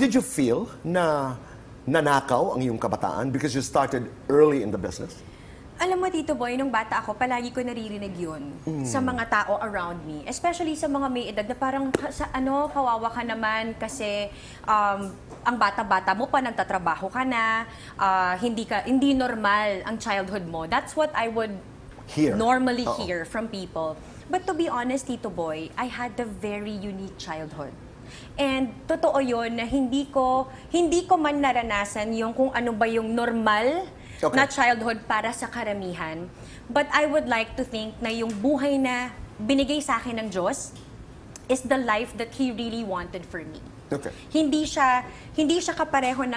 Did you feel na nanakaw ang iyong kabataan because you started early in the business? Alam mo, Tito Boy, nung bata ako, palagi ko naririnig yun sa mga tao around me. Especially sa mga may edad na parang, kawawa ka naman kasi ang bata-bata mo pa, nagtatrabaho ka na, hindi normal ang childhood mo. That's what I would normally hear from people. But to be honest, Tito Boy, I had a very unique childhood. And totoo yun na hindi ko man naranasan yung kung ano ba yung normal na childhood para sa karamihan. But I would like to think na yung buhay na binigay sa akin ng Diyos is the life that He really wanted for me. Okay. Hindi siya kapareho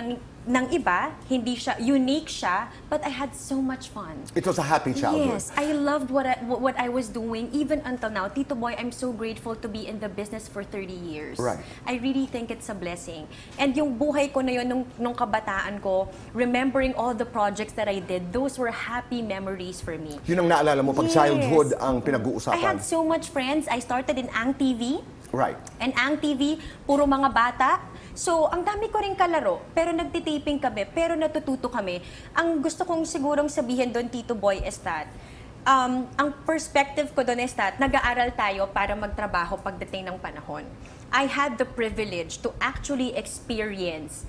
ng iba, hindi siya unique siya, but I had so much fun. It was a happy childhood. Yes, I loved what I was doing even until now. Tito Boy, I'm so grateful to be in the business for 30 years. Right. I really think it's a blessing. And yung buhay ko na yun nung kabataan ko, remembering all the projects that I did, those were happy memories for me. Yun ang naalala mo pag childhood ang pinag-uusapan. I had so much friends. I started in Ang TV. Right. And Ang TV, puro mga bata. So, ang dami ko rin kalaro, pero nagtitaping kami, pero natututo kami. Ang gusto kong sigurong sabihin doon, Tito Boy, is that, ang perspective ko doon is that, nag-aaral tayo para magtrabaho pagdating ng panahon. I had the privilege to actually experience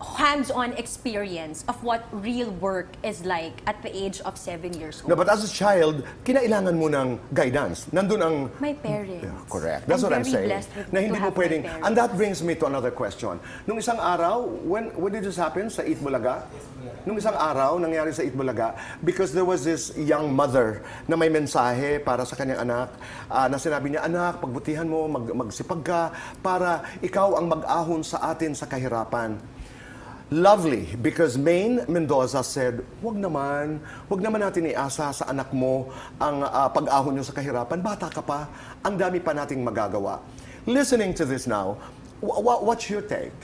hands-on experience of what real work is like at the age of 7 years old. No, but as a child, kinailangan mo ng guidance. Nandun ang... My parents. Yeah, correct. That's what I'm saying. Na hindi mo pwedeng... And that brings me to another question. Nung isang araw, when did this happen? Sa Itbulaga? Nung isang araw, nangyari sa Itbulaga, because there was this young mother na may mensahe para sa kanyang anak, na sinabi niya, anak, pagbutihan mo, magsipag ka, para ikaw ang mag-ahon sa atin sa kahirapan. Lovely, because Maine Mendoza said, wag naman natin iasa sa anak mo ang pag-ahon nyo sa kahirapan. Bata ka pa, ang dami pa nating magagawa. Listening to this now, what's your take?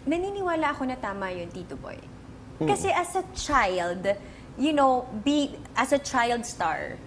Naniniwala ako na tama yun, Tito Boy. Kasi as a child, as a child star,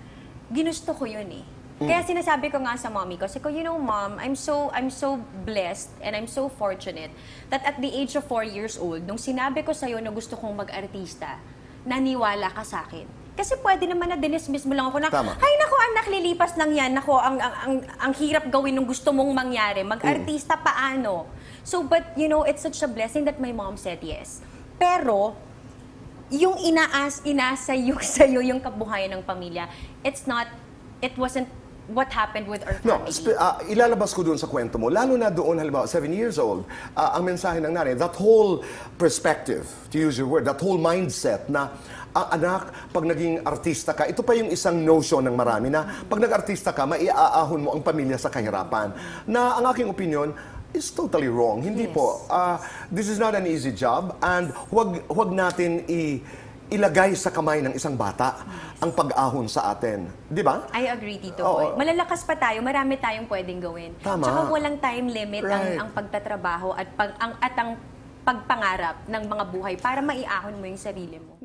ginusto ko yun eh. Kaya sinasabi ko nga sa mommy ko, Mom, I'm so blessed and I'm so fortunate that at the age of 4 years old, nung sinabi ko sa'yo na gusto kong mag-artista, naniwala ka sa akin. Kasi pwede naman na dinismiss mo lang ako na, ay nako anak, lilipas lang yan. Nako, ang hirap gawin nung gusto mong mangyari. Mag-artista paano? So, but it's such a blessing that my mom said yes. Pero, yung inasayok sa'yo yung kabuhayan ng pamilya, it wasn't what happened with our family. No, ilalabas ko doon sa kwento mo. Lalo na doon, halimbawa, 7 years old, ang mensahe ng nanay, that whole perspective, to use your word, that whole mindset na, anak, pag naging artista ka, ito pa yung isang notion ng marami na, pag nag-artista ka, maiaahon mo ang pamilya sa kahirapan. Na ang aking opinion, is totally wrong. Hindi po. This is not an easy job, and wag natin ilagay sa kamay ng isang bata ang pag-ahon sa atin. Di ba? I agree, Tito Boy. Malalakas pa tayo, marami tayong pwedeng gawin. Tama. Tsaka walang time limit ang pagtatrabaho at ang pagpangarap ng mga buhay para maiahon mo yung sarili mo.